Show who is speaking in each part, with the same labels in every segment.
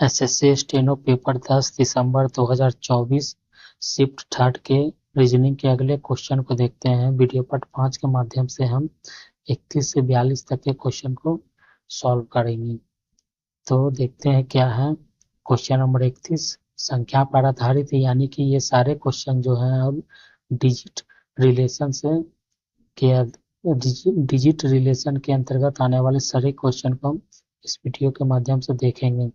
Speaker 1: SSC steno paper 10 दिसंबर 2024 shift third के reasoning के अगले क्वेश्चन को देखते हैं। वीडियो पार्ट 5 के माध्यम से हम 31 से 42 तक के क्वेश्चन को सॉल्व करेंगे। तो देखते हैं क्या है। क्वेश्चन नंबर 31 संख्या पर आधारित, यानी कि ये सारे क्वेश्चन जो हैं अब डिजिट रिलेशन से डिजिट रिलेशन के अंतर्गत आने वाले सारे क्वेश्चन को हम इस वीडियो के माध्यम से देखेंगे।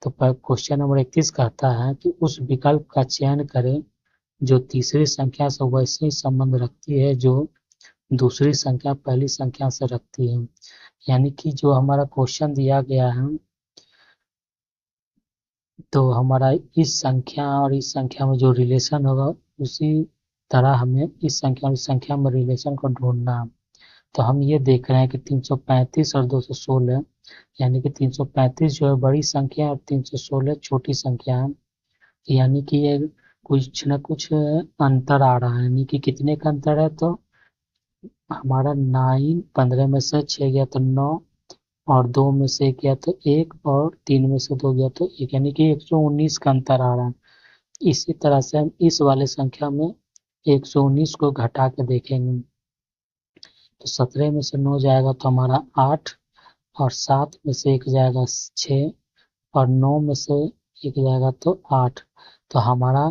Speaker 1: तो क्वेश्चन नंबर 31 कहता है कि उस विकल्प का चयन करें जो तीसरी संख्या से वैसे ही संबंध रखती है जो दूसरी संख्या पहली संख्या से रखती है। यानी कि जो हमारा क्वेश्चन दिया गया है, तो हमारा इस संख्या और इस संख्या में जो रिलेशन होगा उसी तरह हमें इस संख्या और इस संख्या में रिलेशन को ढूंढना है। तो हम ये देख रहे हैं कि 335 और 216, यानी कि 335 जो है बड़ी संख्या और 316 छोटी संख्या है। यानी कि ये कुछ न कुछ अंतर आ रहा है। यानी कि कितने का अंतर है, तो हमारा 9, 15 में से 6 गया तो 9, और 2 में से 1 गया तो 1, और 3 में से 2 गया तो 1, यानी कि 119 का अंतर आ रहा है। इसी तरह से हम इस वाले संख्या में 119 को घटा के देखेंगे। तो 17 में से 9 जाएगा तो हमारा 8, और 7 में से 1 जाएगा 6, और 9 में से 1 जाएगा तो 8। तो हमारा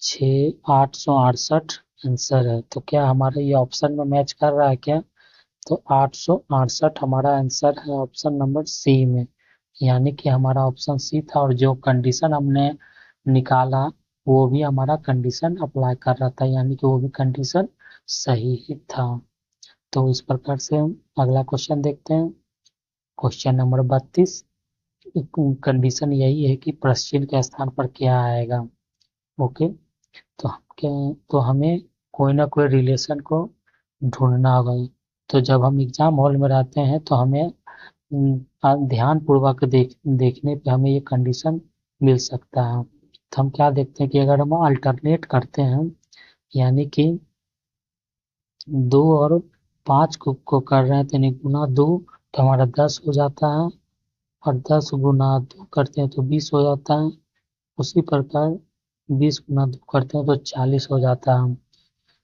Speaker 1: 868 आंसर है। तो क्या हमारा ये ऑप्शन में मैच कर रहा है क्या? तो 868 हमारा आंसर है ऑप्शन नंबर सी में। यानी कि हमारा ऑप्शन सी था, और जो कंडीशन हमने निकाला वो भी हमारा कंडीशन अप्लाई कर रहा था, यानी कि वो भी कंडीशन सही ही था। तो इस प्रकार से हम अगला क्वेश्चन देखते हैं। क्वेश्चन नंबर 32, कंडीशन यही है कि प्रश्न के स्थान पर क्या आएगा। ओके, तो तो हमें कोई ना कोई रिलेशन को ढूंढना होगा। तो जब हम एग्जाम हॉल में रहते हैं तो हमें ध्यान पूर्वक देखने पे हमें ये कंडीशन मिल सकता है। तो हम क्या देखते हैं कि अगर हम अल्टरनेट करते हैं, यानी कि 2 और 5 को कर रहे हैं तो यानी गुना 2, तो हमारा 10 हो जाता है, और 10 गुना 2 करते हैं तो 20 हो जाता है। उसी प्रकार 20 गुना 2 करते हैं तो 40 हो जाता है।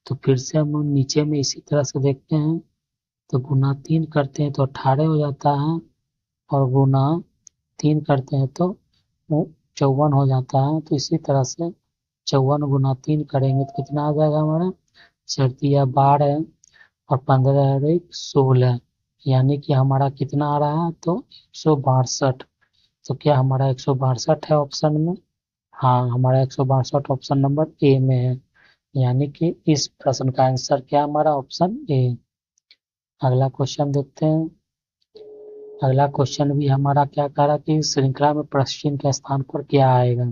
Speaker 1: तो फिर से हम नीचे में इसी तरह से देखते हैं, तो गुना 3 करते हैं तो 18 हो जाता है, और गुना 3 करते हैं तो 54 हो जाता है। तो इसी तरह से 54 गुना 3 करेंगे तो कितना आ जाएगा हमारा, 4 12, और 15 और 1 16, यानी कि हमारा कितना आ रहा है, तो 162। तो क्या हमारा 162 है ऑप्शन में? हाँ, हमारा 162 ऑप्शन नंबर ए में है। यानी कि इस प्रश्न का आंसर क्या हमारा ऑप्शन ए। अगला क्वेश्चन देखते हैं। अगला क्वेश्चन भी हमारा क्या कह रहा है कि श्रृंखला में प्रश्न के स्थान पर क्या आएगा।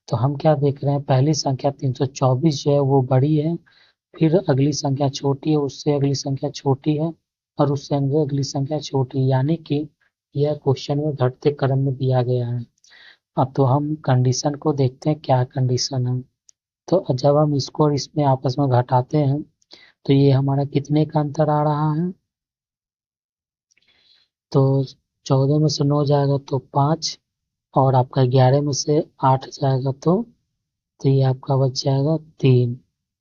Speaker 1: तो हम क्या देख रहे हैं, पहली संख्या 324 जो है वो बड़ी है, फिर अगली संख्या छोटी है, उससे अगली संख्या छोटी है, और उससे अगली संख्या छोटी है। यानी कि यह क्वेश्चन में घटते क्रम में दिया गया है। अब तो हम कंडीशन को देखते हैं क्या कंडीशन है। तो जब हम इसको और इसमें आपस में घटाते हैं तो ये हमारा कितने का अंतर आ रहा है, तो 14 में से 9 जाएगा तो 5, और आपका 11 में से 8 जाएगा तो ये आपका बच जाएगा 3।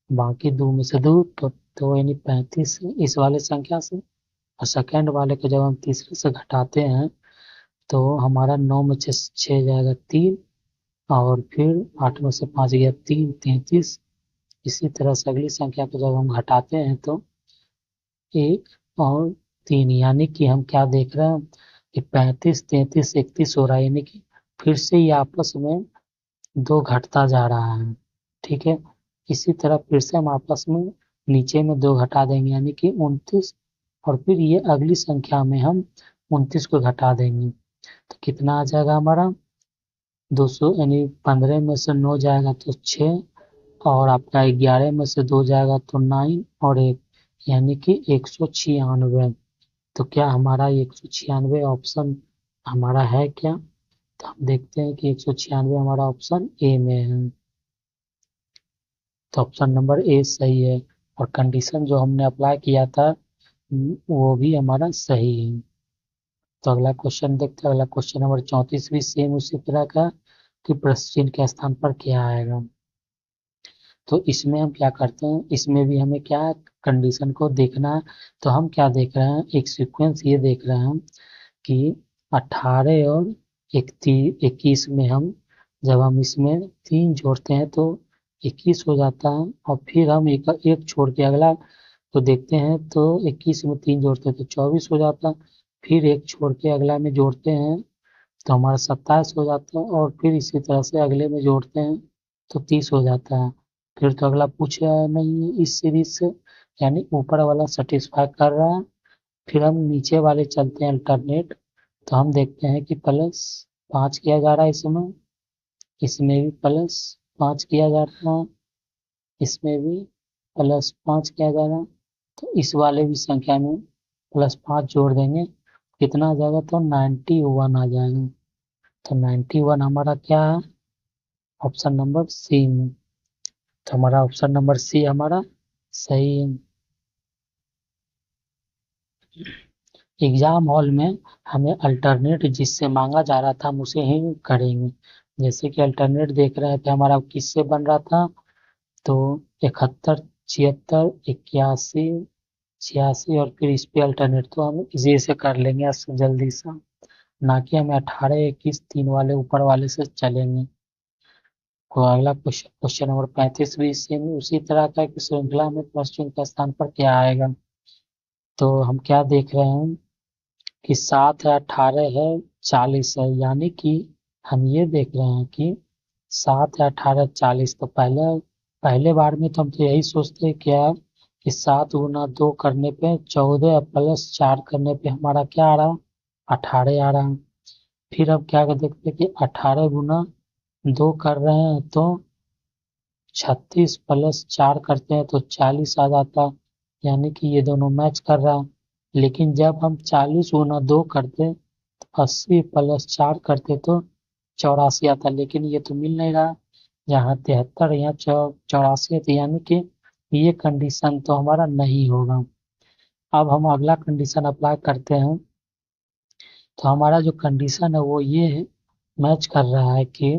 Speaker 1: बाकी 2 में से 2 तो यानी 35 इस वाले संख्या से, और सेकेंड वाले को जब हम तीसरे से घटाते हैं तो हमारा 9 में से 6 जाएगा 3, और फिर 8 में से 5 गया 3, 33। इसी तरह से अगली संख्या को जब हम घटाते हैं तो 1 और 3, यानी कि हम क्या देख रहे हैं कि 35, 33, 31 हो रहा है, यानी कि फिर से ये आपस में 2 घटता जा रहा है। ठीक है, इसी तरह फिर से हम आपस में नीचे में 2 घटा देंगे, यानी कि 29, और फिर ये अगली संख्या में हम 29 को घटा देंगे तो कितना आ जाएगा हमारा 200, यानी 15 में से 9 जाएगा तो 6, और आपका 11 में से 2 जाएगा तो 9, और 1, यानी कि 196। तो क्या हमारा 196 ऑप्शन हमारा है क्या? तो हम देखते हैं कि 196 हमारा ऑप्शन ए में है। तो ऑप्शन नंबर ए सही है, और कंडीशन जो हमने अप्लाई किया था वो भी हमारा सही है। तो अगला क्वेश्चन देखते हैं। अगला क्वेश्चन नंबर 34 भी सेम उसी तरह का कि प्रश्न चिन्ह के स्थान पर क्या आएगा। तो इसमें हम क्या करते हैं, इसमें भी हमें क्या कंडीशन को देखना है। तो हम क्या देख रहे हैं, एक सीक्वेंस ये देख रहे हैं कि 18 और 21 में हम जब हम इसमें 3 जोड़ते हैं तो 21 हो जाता है, और फिर हम एक छोड़ के अगला तो देखते हैं तो 21 में 3 जोड़ते हैं तो 24 हो जाता है, फिर एक छोड़ के अगला में जोड़ते हैं तो हमारा 27 हो जाता है, और फिर इसी तरह से अगले में जोड़ते हैं तो 30 हो जाता है। फिर तो अगला पूछ रहा है नहीं है इस सीरीज से, यानी ऊपर वाला सेटिस्फाई कर रहा है। फिर हम नीचे वाले चलते हैं अल्टरनेट, तो हम देखते हैं कि +5 किया जा रहा है इसमें, इसमें भी +5 किया जा रहा है, इसमें भी +5 किया जा रहा है। तो इस वाले भी संख्या में +5 जोड़ देंगे, कितना आ जाएगा, तो 91 आ जाएगा। तो 91 हमारा क्या है, ऑप्शन नंबर सी में। तो हमारा ऑप्शन नंबर सी हमारा सही है। एग्जाम हॉल में हमें अल्टरनेट जिससे मांगा जा रहा था हम उसे ही करेंगे। जैसे कि अल्टरनेट देख रहे थे हमारा किससे बन रहा था, तो 71, 76, 81, 86, और फिर इस पे अल्टरनेट तो हम इसी से कर लेंगे जल्दी से, ना कि हमें 18, 21 3 वाले ऊपर वाले से चलेंगे। तो अगला क्वेश्चन नंबर 35 भी सेम उसी तरह का कि श्रृंखला में प्रश्न के स्थान पर क्या आएगा। तो हम क्या देख रहे हैं कि 7 है, 18 है, 40 है, यानी कि हम ये देख रहे हैं कि 7 है, 18, 40। तो पहले बार में तो हम तो यही सोचते क्या कि 7 गुना 2 करने पे 14 +4 करने पे हमारा क्या आ रहा है, 18 आ रहा है। फिर अब क्या कर देखते कि 18 गुना 2 कर रहे हैं तो 36 +4 करते हैं तो 40 आ जाता, यानी कि ये दोनों मैच कर रहा है। लेकिन जब हम 40 गुना 2 करते, 80 +4 करते तो 84 आता, लेकिन ये तो मिल नहीं रहा, यहाँ 73 यहाँ 84 है, तो यानी कि ये कंडीशन तो हमारा नहीं होगा। अब हम अगला कंडीशन अप्लाई करते हैं, तो हमारा जो कंडीशन है वो ये है, मैच कर रहा है कि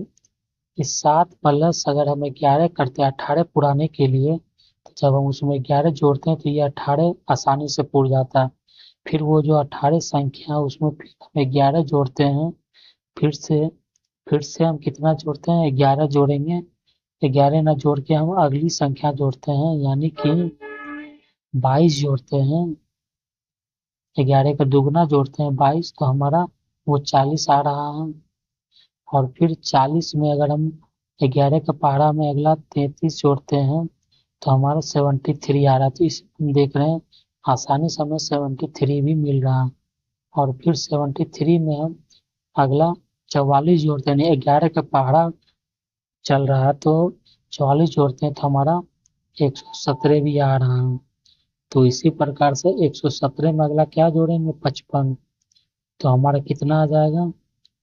Speaker 1: इस 7 प्लस अगर हम 11 करते हैं 18 पुराने के लिए, तो जब हम उसमें 11 जोड़ते हैं तो ये 18 आसानी से पुर जाता है। फिर वो जो 18 संख्या है उसमें फिर हम 11 जोड़ते हैं, फिर से फिर से हम कितना जोड़ते हैं, 11 जोड़ेंगे, 11 ना जोड़ के हम अगली संख्या जोड़ते हैं, यानी कि 22 जोड़ते हैं, 11 का दुगना जोड़ते हैं 22, तो हमारा वो 40 आ रहा है। और फिर 40 में अगर हम 11 का पहाड़ा में अगला 33 जोड़ते हैं तो हमारा 73 आ रहा है। तो इस देख रहे हैं आसानी से हमें 73 भी मिल रहा है। और फिर 73 में हम अगला 44 जोड़ते हैं, 11 का पहाड़ा चल रहा है तो 44 जोड़ते हैं तो हमारा 117 भी आ रहा है। तो इसी प्रकार से 117 में अगला क्या जोड़ेंगे, 55, तो हमारा कितना आ जाएगा,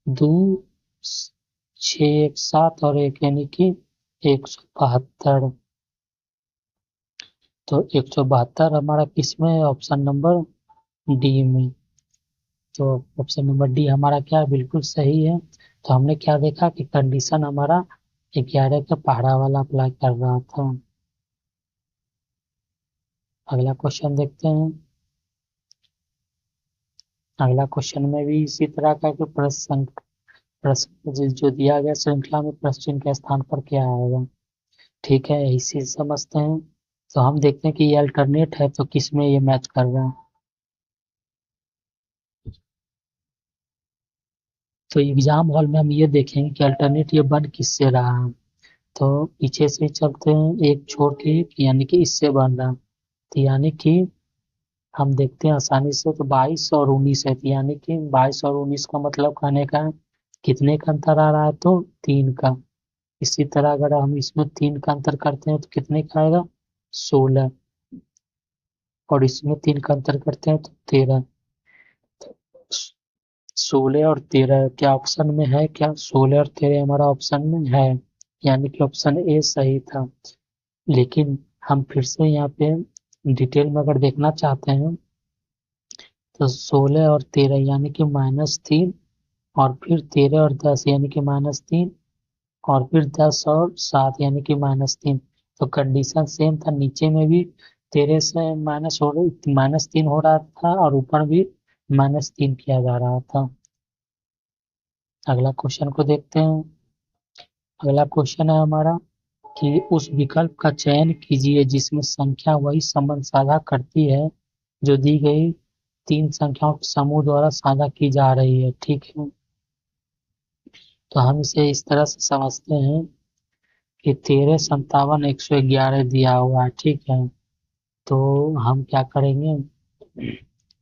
Speaker 1: 2, 6, 1, 7 और 1, यानी कि 172। तो 172 हमारा किसमें है, ऑप्शन नंबर डी में। तो ऑप्शन नंबर डी हमारा क्या है, बिल्कुल सही है। तो हमने क्या देखा कि कंडीशन हमारा 11 का पहाड़ा वाला अप्लाई कर रहा था। अगला क्वेश्चन देखते हैं। अगला क्वेश्चन में भी इसी तरह का कि प्रश्न जो दिया गया श्रृंखला में प्रश्न के स्थान पर क्या आएगा। ठीक है, इसी से समझते हैं। तो हम देखते हैं कि ये अल्टरनेट है तो किस में ये मैच कर रहा है। तो एग्जाम हॉल में हम ये देखेंगे कि अल्टरनेट ये बन किससे रहा है। तो पीछे से चलते हैं, एक छोड़ के यानी कि इससे बन रहा है। तो यानी कि हम देखते हैं आसानी से, तो 22 और 19 है, तो यानी कि 22 और 19 का मतलब कहने का है कितने का अंतर आ रहा है, तो 3 का। इसी तरह अगर हम इसमें 3 का अंतर करते हैं तो कितने का आएगा, 16, और इसमें 3 का अंतर करते हैं तो 13। 16 और 13 क्या ऑप्शन में है, क्या 16 और 13 हमारा ऑप्शन में है, यानी कि ऑप्शन ए सही था। लेकिन हम फिर से यहाँ पे डिटेल में अगर देखना चाहते हैं तो 16 और 13 यानी कि -3, और फिर 13 और 10 यानी कि -3, और फिर 10 और 7 यानी कि -3। तो कंडीशन सेम था, नीचे में भी 13 से -3 हो रहा था और ऊपर भी -3 किया जा रहा था। अगला क्वेश्चन को देखते हैं। अगला क्वेश्चन है हमारा कि उस विकल्प का चयन कीजिए जिसमें संख्या वही संबंध साझा करती है जो दी गई 3 संख्याओं के समूह द्वारा साझा की जा रही है। ठीक है, तो हम इसे इस तरह से समझते हैं कि 13, 57, 111 दिया हुआ है। ठीक है, तो हम क्या करेंगे,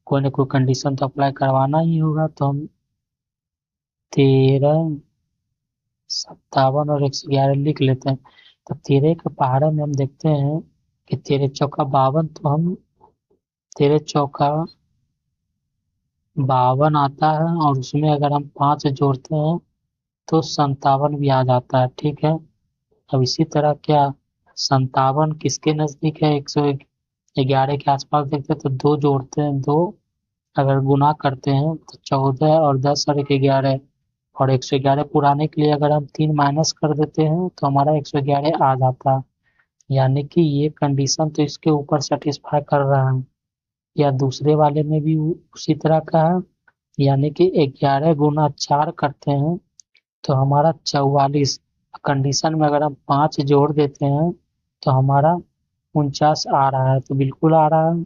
Speaker 1: कोई ना कोई कंडीशन तो अप्लाई करवाना ही होगा। तो हम 13, 57 और 111 लिख लेते हैं। तो 13 के पहाड़े में हम देखते हैं कि 13 चौका 52, तो हम 13 चौका 52 आता है, और उसमें अगर हम 5 जोड़ते हैं तो 57 भी आ जाता है। ठीक है, अब इसी तरह क्या 57 किसके नजदीक है, 111 के आसपास देखते हैं तो 2 जोड़ते हैं, 2 अगर गुना करते हैं तो 14 और 10 और 111, और 111 पुराने के लिए अगर हम 3 माइनस कर देते हैं तो हमारा 111 आ जाता है। यानी कि ये कंडीशन तो इसके ऊपर सेटिस्फाई कर रहा है, या दूसरे वाले में भी उसी तरह का है। यानी कि 11 गुना 4 करते हैं तो हमारा 44। कंडीशन में अगर हम 5 जोड़ देते हैं तो हमारा 49 आ रहा है, तो बिल्कुल आ रहा है।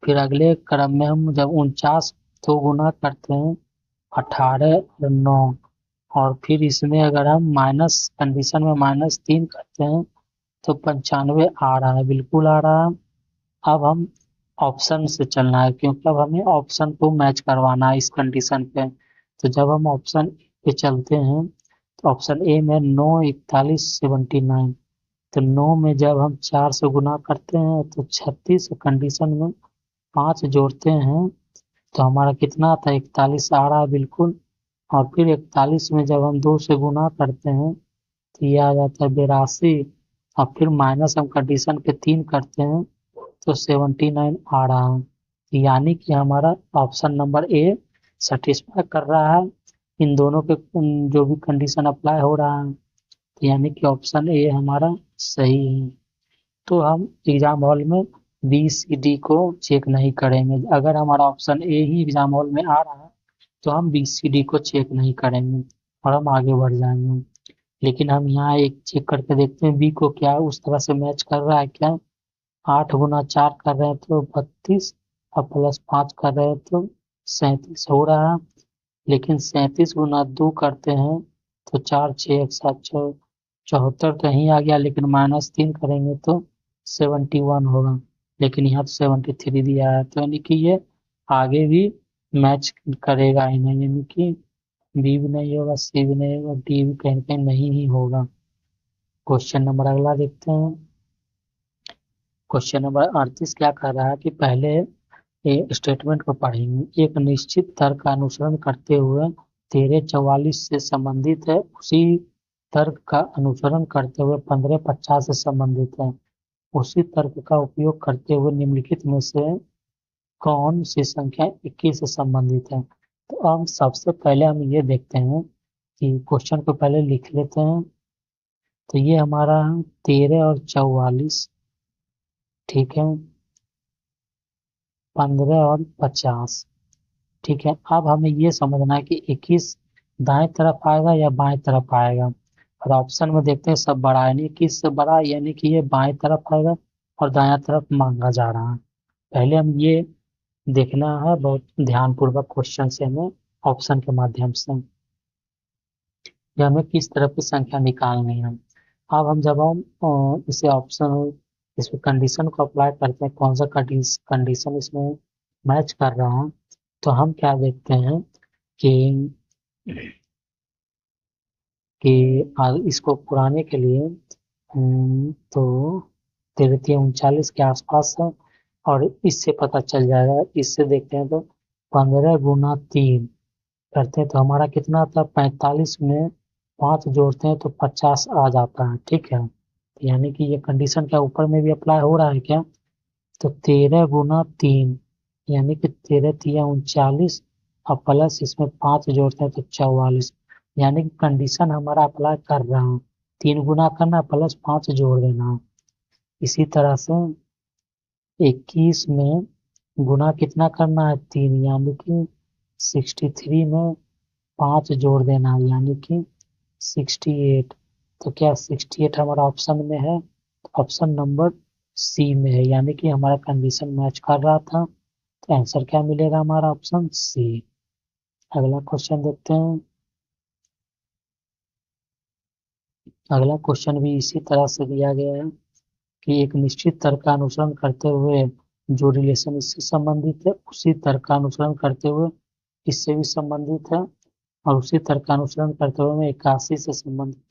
Speaker 1: फिर अगले क्रम में हम जब 49 तो गुना करते हैं 18 और 9, और फिर इसमें अगर हम माइनस कंडीशन में -3 करते हैं तो 95 आ रहा है, बिल्कुल आ रहा है। अब हम ऑप्शन से चलना है, क्योंकि अब हमें ऑप्शन को मैच करवाना है इस कंडीशन पे। तो जब हम ऑप्शन पे चलते हैं तो ऑप्शन ए में 9, 41, 79। तो 9 में जब हम 4 से गुना करते हैं तो 36, कंडीशन में 5 जोड़ते हैं तो हमारा कितना आता है, 41 आ रहा है बिल्कुल। और फिर 41 में जब हम 2 से गुना करते हैं तो ये आ जाता है 82, और फिर माइनस हम कंडीशन पे 3 करते हैं तो 79 आ रहा है। यानी कि हमारा ऑप्शन नंबर ए सेटिस्फाई कर रहा है इन दोनों के जो भी कंडीशन अप्लाई हो रहा है। यानी कि ऑप्शन ए हमारा सही है। तो हम एग्जाम हॉल में बी सी डी को चेक नहीं करेंगे। अगर हमारा option A he exam hall में आ रहा है तो हम बी सी डी को चेक नहीं करेंगे और हम आगे बढ़ जाएंगे। लेकिन हम यहाँ एक चेक करके देखते हैं बी को क्या उस तरह से मैच कर रहा है क्या। 8 गुना 4 कर रहे हैं तो 32, और +5 कर रहे हैं तो 37 हो रहा है। लेकिन 37 गुना 2 करते हैं तो 4, 6, 1, 7, 74 तो यहीं आ गया, लेकिन -3 करेंगे तो 71 होगा। लेकिन यहाँ तो 73 दिया है, तो यानी कि ये आगे भी मैच करेगा ही नहीं, यानी कि बी भी नहीं होगा, सी भी नहीं होगा, डी भी कहीं कहीं नहीं ही होगा। क्वेश्चन नंबर अगला देखते हैं। क्वेश्चन नंबर 38 क्या कर रहा है कि पहले स्टेटमेंट को पढ़ेंगे। एक निश्चित तर्क का अनुसरण करते हुए 1344 से संबंधित है, उसी तर्क का अनुसरण करते हुए 1550 से संबंधित है। उसी तर्क का उपयोग करते हुए निम्नलिखित में से कौन सी संख्या 21 से संबंधित है। तो हम सबसे पहले हम ये देखते हैं कि क्वेश्चन को पहले लिख लेते हैं। तो ये हमारा 13 और 44, ठीक है, 15 और 50। ठीक है, अब हमें ये समझना है कि 21 दाएं तरफ आएगा या बाएं तरफ आएगा। और ऑप्शन में देखते हैं सब बड़ा है, 21 से बड़ा, यानी कि ये बाएं तरफ आएगा और दायां तरफ मांगा जा रहा है। पहले हम ये देखना है बहुत ध्यानपूर्वक क्वेश्चन से, हमें ऑप्शन के माध्यम से कि हमें किस तरफ की संख्या निकालनी है। अब हम जब हम इसे ऑप्शन इसमें कंडीशन को अप्लाई करते हैं, कौन सा कंडीशन इसमें मैच कर रहा है, तो हम क्या देखते हैं कि इसको पुराने के लिए तो 3339 के आसपास है, और इससे पता चल जाएगा। इससे देखते हैं तो 15 गुना 3 करते हैं तो हमारा कितना आता है, 45 में 5 जोड़ते हैं तो 50 आ जाता है। ठीक है, यानी कि ये कंडीशन क्या ऊपर में भी अप्लाई हो रहा है क्या। तो 13 गुना 3 यानी कि 13 तिया 39 और प्लस इसमें 5 जोड़ते हैं तो 44, यानी कि कंडीशन हमारा अप्लाई कर रहा हूँ, 3 गुना करना प्लस 5 जोड़ देना। इसी तरह से 21 में गुना कितना करना है 3, यानी कि 63 में 5 जोड़ देना यानी कि 68। तो क्या 68 हमारा ऑप्शन में है? ऑप्शन नंबर सी में है, यानी कि हमारा कंडीशन मैच कर रहा था। तो आंसर क्या मिलेगा हमारा? Option C. अगला क्वेश्चन देखते हैं। अगला क्वेश्चन भी इसी तरह से दिया गया है कि एक निश्चित तर्क का अनुसरण करते हुए जो रिलेशन इससे संबंधित है उसी तर्क का अनुसरण करते हुए इससे भी संबंधित है, और उसी तर्क का अनुसरण करते हुए में 81 से संबंधित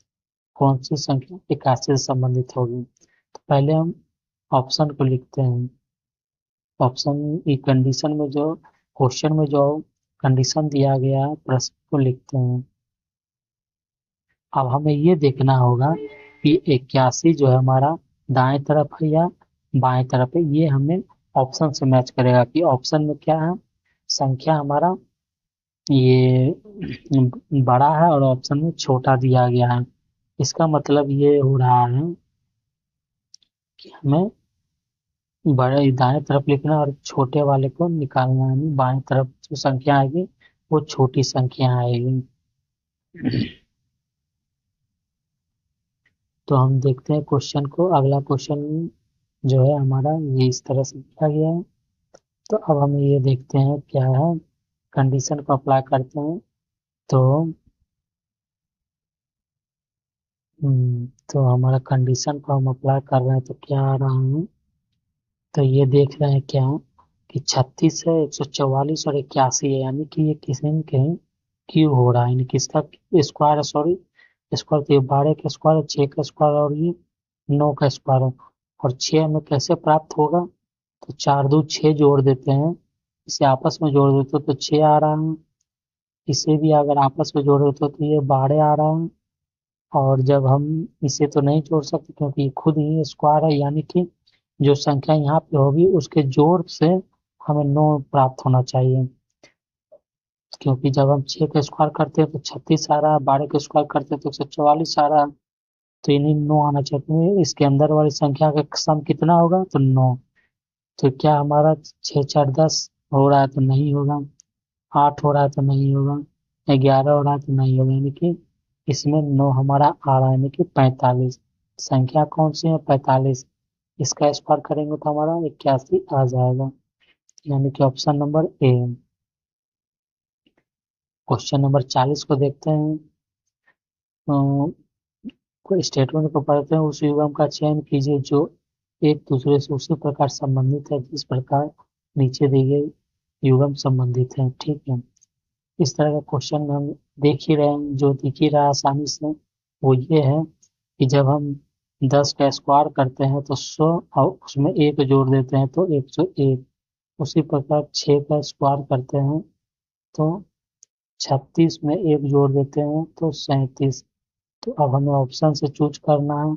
Speaker 1: कौन सी संख्या 81 से संबंधित होगी? तो पहले हम ऑप्शन को लिखते हैं। ऑप्शन की कंडीशन में जो क्वेश्चन में जो कंडीशन दिया गया है प्रश्न को लिखते हैं। अब हमें ये देखना होगा कि 81 जो है हमारा दाएं तरफ है या बाएं तरफ है, ये हमें ऑप्शन से मैच करेगा कि ऑप्शन में क्या है, संख्या हमारा ये बड़ा है और ऑप्शन में छोटा दिया गया है। इसका मतलब ये हो रहा है कि हमें बड़े दाएं तरफ लिखना और छोटे वाले को निकालना है, बाएं तरफ जो संख्या आएगी वो छोटी संख्या आएगी। तो हम देखते हैं क्वेश्चन को। अगला क्वेश्चन जो है हमारा ये इस तरह से दिया गया है। तो अब हम ये देखते हैं क्या है, कंडीशन को अप्लाई करते हैं। तो तो हमारा कंडीशन को हम अप्लाई कर रहे हैं तो क्या आ रहा है, तो ये देख रहे हैं क्या कि 36 है, 144 और 81 है, यानी कि ये किसी न कहीं क्यों हो रहा है, यानी किसका स्क्वायर है, सॉरी स्क्वायर, तो ये 12 का स्क्वायर, 6 का स्क्वायर और ये 9 का स्क्वायर है। और 6 हमें कैसे प्राप्त होगा? तो 4 2 6 जोड़ देते हैं, इसे आपस में जोड़ देते हो तो 6 आ रहा है। इसे भी अगर आपस में जोड़ देते हो तो ये 12 आ रहा है। और जब हम इसे तो नहीं जोड़ सकते क्योंकि खुद ही स्क्वायर है, यानी कि जो संख्या यहाँ पे होगी उसके जोड़ से हमें 9 प्राप्त होना चाहिए। क्योंकि जब हम 6 का स्क्वायर करते हैं तो 36 आ रहा है, 12 का स्क्वायर करते हैं तो 144 आ रहा है, तो इन्हीं 9 आना चाहिए। तो इसके अंदर वाली संख्या का सम कितना होगा? तो 9। तो क्या हमारा 6 4 10 हो रहा है? तो नहीं होगा। 8 हो रहा है? तो नहीं होगा। 11 हो रहा है? तो नहीं होगा, यानी कि इसमें 9 हमारा आ रहा है, यानी कि 45। संख्या कौन सी है? 45। इसका स्क्वायर करेंगे तो हमारा 81 आ जाएगा, यानी कि option number A. Question number 40 को देखते हैं। कोई स्टेटमेंट को पढ़ते हैं, उस युग्म का चयन कीजिए जो एक दूसरे से उसी प्रकार संबंधित है जिस प्रकार नीचे दी गई युग्म संबंधित है। ठीक है, इस तरह का क्वेश्चन हम देख ही रहे हैं, जो दिख ही रहा है आसानी से। वो ये है कि जब हम 10 का स्क्वायर करते हैं तो 100 और उसमें एक जोड़ देते हैं तो 101। उसी प्रकार 6 का स्क्वायर करते हैं तो 36 में एक जोड़ देते हैं तो 37। तो अब हमें ऑप्शन से चूज करना है,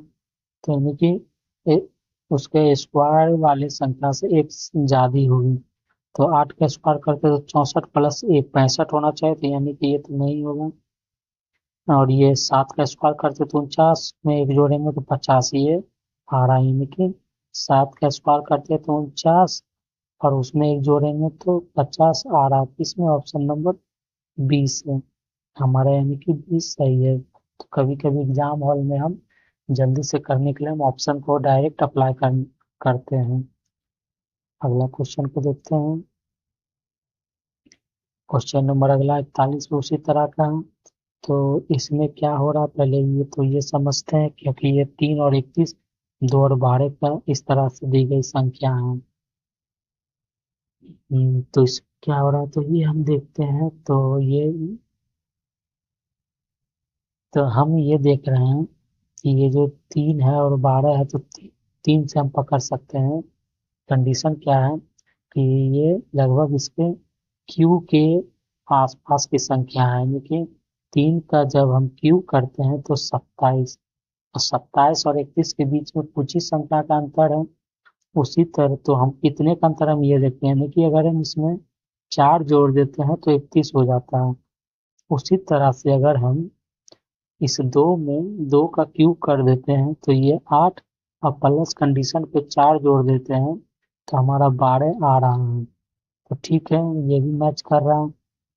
Speaker 1: तो यानी कि उसके स्क्वायर वाली संख्या से एक ज्यादा होगी। तो 8 का स्क्वायर करते तो 64 प्लस 1 65 होना चाहिए, तो यानी कि ये तो नहीं होगा। और ये 7 का स्क्वायर करते तो 49 में एक जोड़ेंगे तो 50 ये आ रहा है, यानी कि 7 का स्क्वायर करते तो 49 और उसमें एक जोड़ेंगे तो 50 आ रहा है। इसमें ऑप्शन नंबर 20 है हमारा, यानी कि 20 सही है। तो कभी कभी एग्जाम हॉल में हम जल्दी से करने के लिए हम ऑप्शन को डायरेक्ट अप्लाई करते हैं। अगला क्वेश्चन को देखते हैं। क्वेश्चन नंबर अगला 41 उसी तरह का है। तो इसमें क्या हो रहा है पहले ये तो ये समझते हैं, क्योंकि ये 3 और 31 2 और 12 का इस तरह से दी गई संख्या है। तो इस क्या हो रहा है तो ये हम देखते हैं। तो हम ये देख रहे हैं कि ये जो 3 है और 12 है तो 3 से हम पकड़ सकते हैं। कंडीशन क्या है कि ये लगभग इसके क्यू के आसपास की संख्या है, यानी कि 3 का जब हम क्यू करते हैं तो 27, और 27 और 31 के बीच में कुछ ही संख्या का अंतर है। उसी तरह तो हम कितने का अंतर हम ये देखते हैं कि अगर हम इसमें 4 जोड़ देते हैं तो 31 हो जाता है। उसी तरह से अगर हम इस 2 में 2 का क्यूब कर देते हैं तो ये 8 और प्लस कंडीशन पे 4 जोड़ देते हैं तो हमारा 12 आ रहा है। तो ठीक है, ये भी मैच कर रहा है।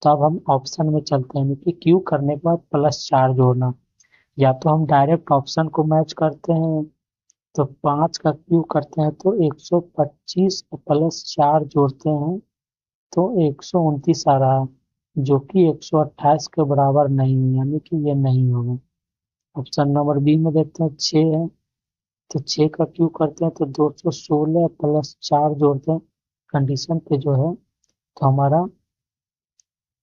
Speaker 1: तो अब हम ऑप्शन में चलते हैं कि क्यू करने के बाद +4 जोड़ना। या तो हम डायरेक्ट ऑप्शन को मैच करते हैं, तो 5 का क्यू करते हैं तो 125 +4 जोड़ते हैं तो 129 आ रहा है, जो कि 128 के बराबर नहीं है, यानी कि ये नहीं होगा। ऑप्शन नंबर बी में देखते हैं 6 है, तो 6 का क्यू करते हैं तो 216 +4 जोड़ते हैं कंडीशन पे जो है, तो हमारा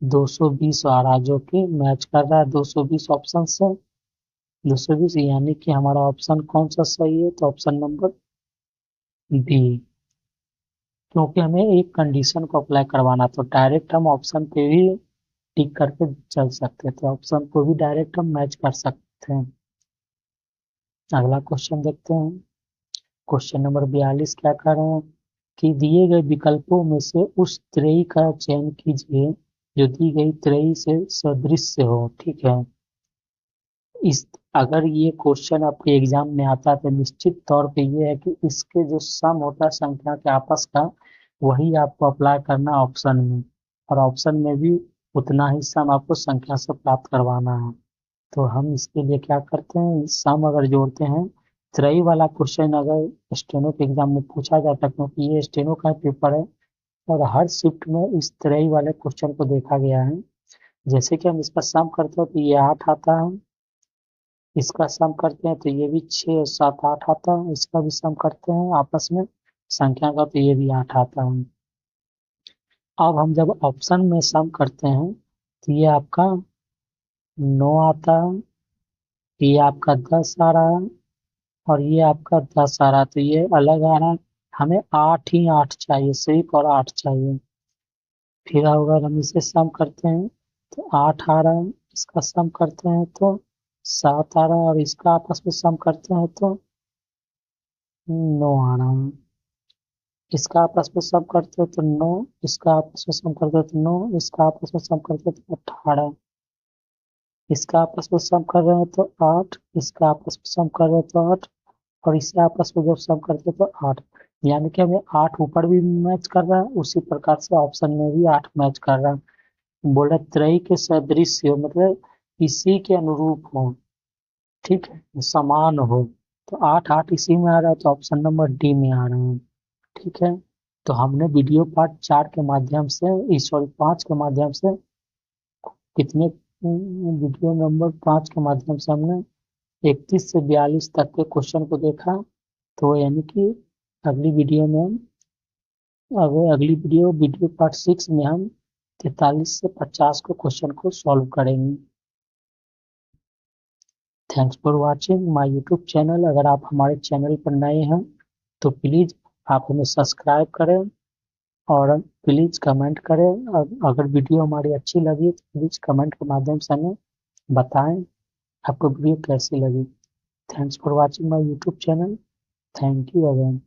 Speaker 1: 220 आ रहा है, जो कि मैच कर रहा है 220 ऑप्शन से। 220 यानी कि हमारा ऑप्शन कौन सा सही है, तो ऑप्शन नंबर बी। क्योंकि हमें एक कंडीशन को अप्लाई करवाना, तो डायरेक्ट हम ऑप्शन पे भी टिक करके चल सकते थे, ऑप्शन को भी डायरेक्ट हम मैच कर सकते हैं। अगला क्वेश्चन देखते हैं। क्वेश्चन नंबर 42 क्या कर रहे हैं कि दिए गए विकल्पों में से उस त्रयी का चयन कीजिए जो दी गई त्रयी से सदृश हो। ठीक है, इस अगर ये क्वेश्चन आपके एग्जाम में आता है तो निश्चित तौर पे ये है कि इसके जो सम होता है संख्या के आपस का, वही आपको अप्लाई करना ऑप्शन में, और ऑप्शन में भी उतना ही सम आपको संख्या से प्राप्त करवाना है। तो हम इसके लिए क्या करते हैं, सम अगर जोड़ते हैं, त्रयी वाला क्वेश्चन अगर स्टेनो के एग्जाम में पूछा जाता है, क्योंकि ये स्टेनो का पेपर है और हर शिफ्ट में इस त्रयी वाले क्वेश्चन को देखा गया है। जैसे कि हम इसका सम करते हैं तो ये 8 आता है, इसका सम करते हैं तो ये भी 6 7 8 आता है, इसका भी सम करते हैं आपस में संख्या का तो ये भी 8 आता है। अब हम जब ऑप्शन में सम करते हैं तो ये आपका 9 आता है, ये आपका 10 आ रहा है और ये आपका 10 आ रहा है, तो ये अलग आ रहा है। हमें 8 ही 8 चाहिए, सिर्फ और 8 चाहिए। फिर अगर हम इसे सम करते हैं तो 8 आ रहा है, इसका सम करते हैं तो 7 आ रहा है और इसका आपस में सम करते हैं तो 9 आ रहा है। इसका आपस में सम करते हैं तो 9, इसका आपस में सम करते हैं तो 9, इसका आपस में सम करते हैं तो 18, इसका आपस में सम कर रहे हैं तो 8, इसका आपस में सम कर रहे हैं तो 8, और इसे आपस में जब सम करते हैं तो 8। यानी कि हमें 8 ऊपर भी मैच कर रहा है, उसी प्रकार से ऑप्शन में भी 8 मैच कर रहा है। बोले त्रयी के सदृश हो, मतलब इसी के अनुरूप हो, ठीक है, समान हो। तो 8 8 इसी में आ रहा है, तो ऑप्शन नंबर डी में आ रहा है। ठीक है, तो हमने वीडियो पार्ट 4 के माध्यम से, सॉरी 5 के माध्यम से, कितने वीडियो नंबर 5 के माध्यम से हमने 31 से 42 तक के क्वेश्चन को देखा। तो यानी कि अगली वीडियो में अगली वीडियो पार्ट 6 में हम 43 से 50 को क्वेश्चन को सॉल्व करेंगे। Thanks for watching my YouTube channel. अगर आप हमारे चैनल पर नए हैं तो प्लीज़ आप हमें सब्सक्राइब करें और प्लीज़ कमेंट करें। अगर वीडियो हमारी अच्छी लगी तो प्लीज़ कमेंट के माध्यम से हमें बताएं आपको वीडियो कैसी लगी। Thanks for watching my YouTube channel. Thank you again.